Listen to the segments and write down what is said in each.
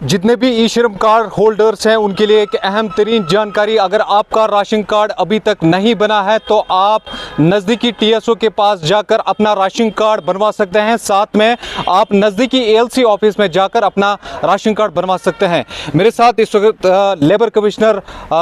जितने भी ई श्रम कार्ड होल्डर्स हैं उनके लिए एक अहम तरीन जानकारी, अगर आपका राशन कार्ड अभी तक नहीं बना है तो आप नज़दीकी टीएसओ के पास जाकर अपना राशन कार्ड बनवा सकते हैं। साथ में आप नज़दीकी एएलसी ऑफिस में जाकर अपना राशन कार्ड बनवा सकते हैं। मेरे साथ इस वक्त लेबर कमिश्नर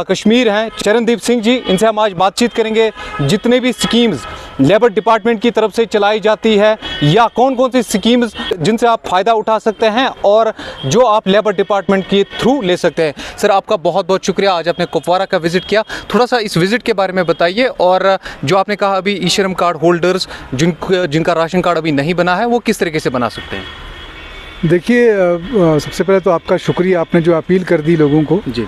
कश्मीर हैं चरणदीप सिंह जी, इनसे हम आज बातचीत करेंगे। जितने भी स्कीम्स लेबर डिपार्टमेंट की तरफ से चलाई जाती है या कौन कौन सी स्कीम्स जिनसे आप फ़ायदा उठा सकते हैं और जो आप लेबर डिपार्टमेंट के थ्रू ले सकते हैं। सर, आपका बहुत बहुत शुक्रिया, आज आपने कुपवारा का विज़िट किया। थोड़ा सा इस विज़िट के बारे में बताइए, और जो आपने कहा अभी ई श्रम कार्ड होल्डर्स जिनका राशन कार्ड अभी नहीं बना है वो किस तरीके से बना सकते हैं। देखिए, सबसे पहले तो आपका शुक्रिया, आपने जो अपील कर दी लोगों को जी।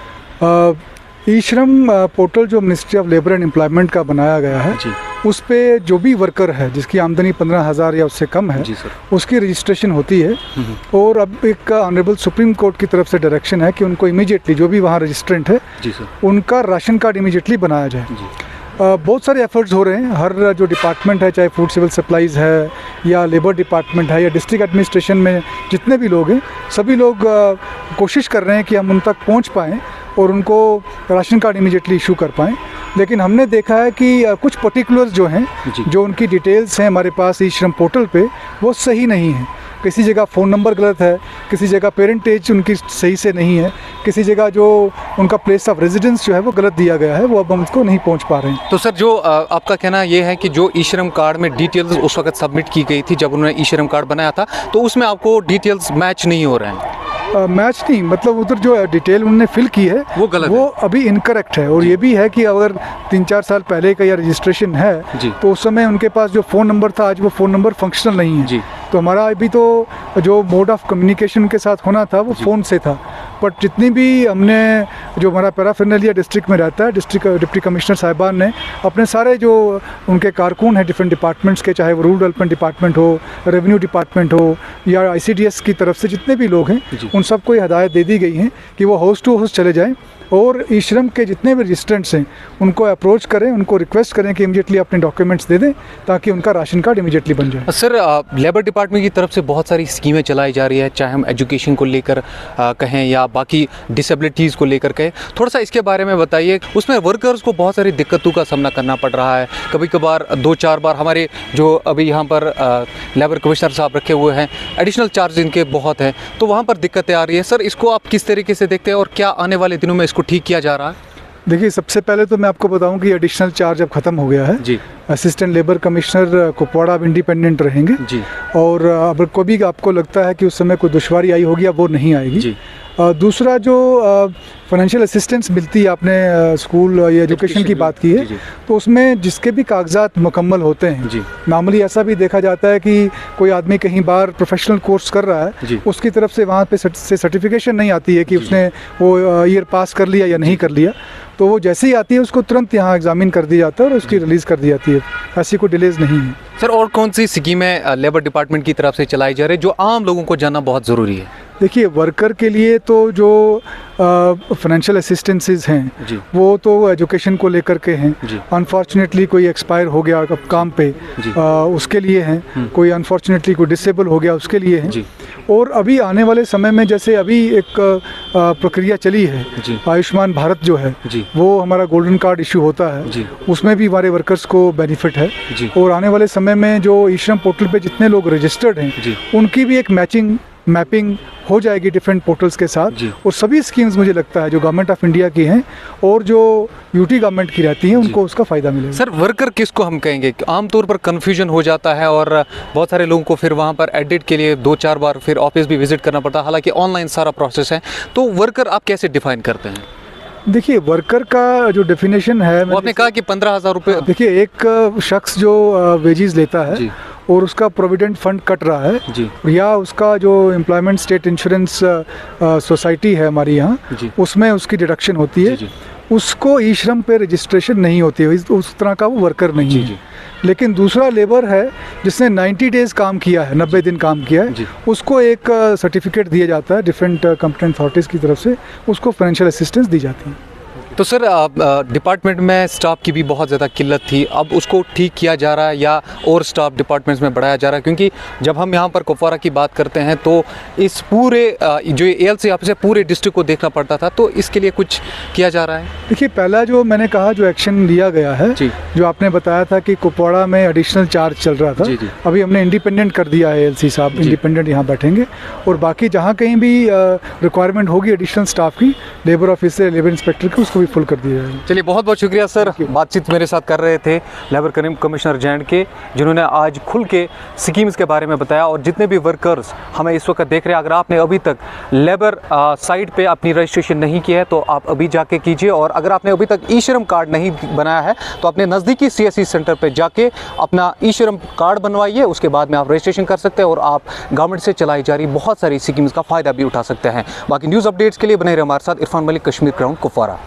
ई श्रम पोर्टल जो ministry of labour and employment का बनाया गया है जी। उस पे जो भी वर्कर है जिसकी आमदनी 15,000 या उससे कम है जी सर, उसकी रजिस्ट्रेशन होती है। और अब एक ऑनरेबल सुप्रीम कोर्ट की तरफ से डायरेक्शन है कि उनको इमीडिएटली जो भी वहाँ रजिस्ट्रेंट है जी सर, उनका राशन कार्ड इमीडिएटली बनाया जाए। जी। बहुत सारे एफर्ट्स हो रहे हैं, हर जो डिपार्टमेंट है, चाहे फूड सिविल सप्लाईज है या लेबर डिपार्टमेंट है या डिस्ट्रिक्ट एडमिनिस्ट्रेशन में जितने भी लोग हैं, सभी लोग कोशिश कर रहे हैं कि हम उन तक पहुंच पाएँ और उनको राशन कार्ड इमीडिएटली इशू कर पाएँ। लेकिन हमने देखा है कि कुछ पर्टिकुलर्स जो हैं, जो उनकी डिटेल्स हैं हमारे पास ई श्रम पोर्टल पे, वो सही नहीं है। किसी जगह फ़ोन नंबर गलत है, किसी जगह पेरेंट एज उनकी सही से नहीं है, किसी जगह जो उनका प्लेस ऑफ रेजिडेंस जो है वो गलत दिया गया है, वो अब हम उसको नहीं पहुंच पा रहे हैं। तो सर, जो आपका कहना ये है कि जो ई श्रम कार्ड में डिटेल्स उस वक्त सबमिट की गई थी जब उन्होंने ई श्रम कार्ड बनाया था, तो उसमें आपको डिटेल्स मैच नहीं हो रहे हैं। मैच नहीं, मतलब उधर जो डिटेल उन्होंने फिल की है वो गलत वो अभी इनकरेक्ट है। और ये भी है कि अगर 3-4 साल पहले का या रजिस्ट्रेशन है जी। तो उस समय उनके पास जो फ़ोन नंबर था, आज वो फ़ोन नंबर फंक्शनल नहीं है जी। तो हमारा अभी तो जो मोड ऑफ कम्युनिकेशन के साथ होना था वो फ़ोन से था। बट जितनी भी हमने जो हमारा पैराफिरनलिया डिस्ट्रिक्ट में रहता है, डिस्ट्रिक्ट डिप्टी कमिश्नर साहिबान ने अपने सारे जो उनके कारकुन हैं डिफरेंट डिपार्टमेंट्स के, चाहे वो रूरल डेवलपमेंट डिपार्टमेंट हो, रेवेन्यू डिपार्टमेंट हो या ICDS की तरफ से जितने भी लोग हैं, उन सबको ये हदायत दे दी गई हैं कि वो हाउस टू हाउस चले जाएँ और ई श्रम के जितने भी रजिस्ट्रेंट्स हैं उनको अप्रोच करें, उनको रिक्वेस्ट करें कि इमीडिएटली अपने डॉक्यूमेंट्स दे दें ताकि उनका राशन कार्ड इमीडिएटली बन जाए। सर, लेबर डिपार्टमेंट की तरफ से बहुत सारी स्कीमें चलाई जा रही है, चाहे हम एजुकेशन को लेकर कहें या बाकी डिसेबिलिटीज़ को लेकर कहें, थोड़ा सा इसके बारे में बताइए। उसमें वर्कर्स को बहुत सारी दिक्कतों का सामना करना पड़ रहा है, कभी कभार 2-4 बार हमारे जो अभी यहाँ पर लेबर कमिश्नर साहब रखे हुए हैं, एडिशनल चार्ज इनके बहुत हैं, तो वहाँ पर दिक्कतें आ रही है। सर, इसको आप किस तरीके से देखते हैं और क्या आने वाले दिनों में इसको ठीक किया जा रहा है? देखिए, सबसे पहले तो मैं आपको बताऊं कि एडिशनल चार्ज अब ख़त्म हो गया है जी। असिस्टेंट लेबर कमिश्नर कुपवाड़ा अब इंडिपेंडेंट रहेंगे जी। और अब कभी आपको लगता है कि उस समय कोई दुश्वारी आई होगी, अब वो नहीं आएगी जी। दूसरा जो फाइनेंशियल असिस्टेंस मिलती है, आपने स्कूल या एजुकेशन की बात की है, तो उसमें जिसके भी कागजात मुकम्मल होते हैं, नॉर्मली ऐसा भी देखा जाता है कि कोई आदमी कहीं बाहर प्रोफेशनल कोर्स कर रहा है, उसकी तरफ से वहाँ पे से सर्टिफिकेशन नहीं आती है कि उसने वो ईयर पास कर लिया या नहीं कर लिया, तो वो जैसे ही आती है उसको तुरंत यहाँ एग्जामिन कर दिया जाता है और उसकी रिलीज़ कर दी जाती है। ऐसी कोई डिलेज नहीं है। सर, और कौन सी स्कीमें लेबर डिपार्टमेंट की तरफ से चलाई जा रही है जो आम लोगों को जानना बहुत ज़रूरी है? देखिए, वर्कर के लिए तो जो फाइनेंशियल असिस्टेंसेस हैं वो तो एजुकेशन को लेकर के हैं। अनफॉर्चुनेटली कोई एक्सपायर हो गया अब काम पे, उसके लिए हैं। कोई अनफॉर्चुनेटली कोई डिसेबल हो गया, उसके लिए हैं। और अभी आने वाले समय में जैसे अभी एक प्रक्रिया चली है, आयुष्मान भारत जो है वो हमारा गोल्डन कार्ड इशू होता है, उसमें भी हमारे वर्कर्स को बेनिफिट है। और आने वाले समय में जो ई श्रम पोर्टल पे जितने लोग रजिस्टर्ड हैं उनकी भी एक मैपिंग हो जाएगी डिफरेंट पोर्टल्स के साथ। और सभी स्कीम्स मुझे लगता है जो गवर्नमेंट ऑफ इंडिया की हैं और जो यूटी गवर्नमेंट की रहती हैं उनको उसका फ़ायदा मिलेगा। सर, वर्कर किसको हम कहेंगे? आमतौर पर कन्फ्यूजन हो जाता है और बहुत सारे लोगों को फिर वहाँ पर एडिट के लिए 2-4 बार फिर ऑफिस भी विजिट करना पड़ता है, हालांकि ऑनलाइन सारा प्रोसेस है। तो वर्कर आप कैसे डिफाइन करते हैं? देखिए, वर्कर का जो डेफिनेशन है, आपने कहा कि 15,000 रुपये। देखिए, एक शख्स जो वेजेस लेता है और उसका प्रोविडेंट फंड कट रहा है या उसका जो एम्प्लॉयमेंट स्टेट इंश्योरेंस सोसाइटी है हमारी यहाँ, उसमें उसकी डिडक्शन होती है, उसको ई श्रम पे रजिस्ट्रेशन नहीं होती है, उस तरह का वो वर्कर नहीं है। लेकिन दूसरा लेबर है जिसने 90 डेज़ काम किया है, 90 दिन काम किया है, उसको एक सर्टिफिकेट दिया जाता है डिफरेंट कंपटेंट अथॉरिटीज़ की तरफ से, उसको फाइनेंशियल असिस्टेंस दी जाती है। तो सर डिपार्टमेंट में स्टाफ की भी बहुत ज़्यादा किल्लत थी, अब उसको ठीक किया जा रहा है या और स्टाफ डिपार्टमेंट्स में बढ़ाया जा रहा है? क्योंकि जब हम यहाँ पर कुपवारा की बात करते हैं तो इस पूरे जो ALC ऑफिस है पूरे डिस्ट्रिक्ट को देखना पड़ता था, तो इसके लिए कुछ किया जा रहा है? देखिए, पहला जो मैंने कहा जो एक्शन लिया गया है, जो आपने बताया था कि कुपवाड़ा में एडिशनल चार्ज चल रहा था, अभी हमने इंडिपेंडेंट कर दिया है। ALC साहब इंडिपेंडेंट यहाँ बैठेंगे और बाकी जहाँ कहीं भी रिक्वायरमेंट होगी एडिशनल स्टाफ की, लेबर ऑफिस से लेबर इंस्पेक्टर की, उसको भी फुल कर दिया जाएगा। चलिए, बहुत बहुत शुक्रिया सर। बातचीत मेरे साथ कर रहे थे लेबर कमिश्नर जैंड के, जिन्होंने आज खुल के स्कीम्स के बारे में बताया। और जितने भी वर्कर्स हमें इस वक्त देख रहे हैं, अगर आपने अभी तक लेबर साइट पे अपनी रजिस्ट्रेशन नहीं की है तो आप अभी जाके कीजिए, और अगर आपने अभी तक ई-श्रम कार्ड नहीं बनाया है तो अपने नज़दीकी CSC सेंटर पे जाके अपना ई-श्रम कार्ड बनवाइए, उसके बाद में आप रजिस्ट्रेशन कर सकते हैं और आप गवर्नमेंट से चलाई जा रही बहुत सारी स्कीम्स का फ़ायदा भी उठा सकते हैं। बाकी न्यूज़ अपडेट्स के लिए बने रहे हमारे साथ। इरफान मलिक, कश्मीर क्राउन, कुपवारा।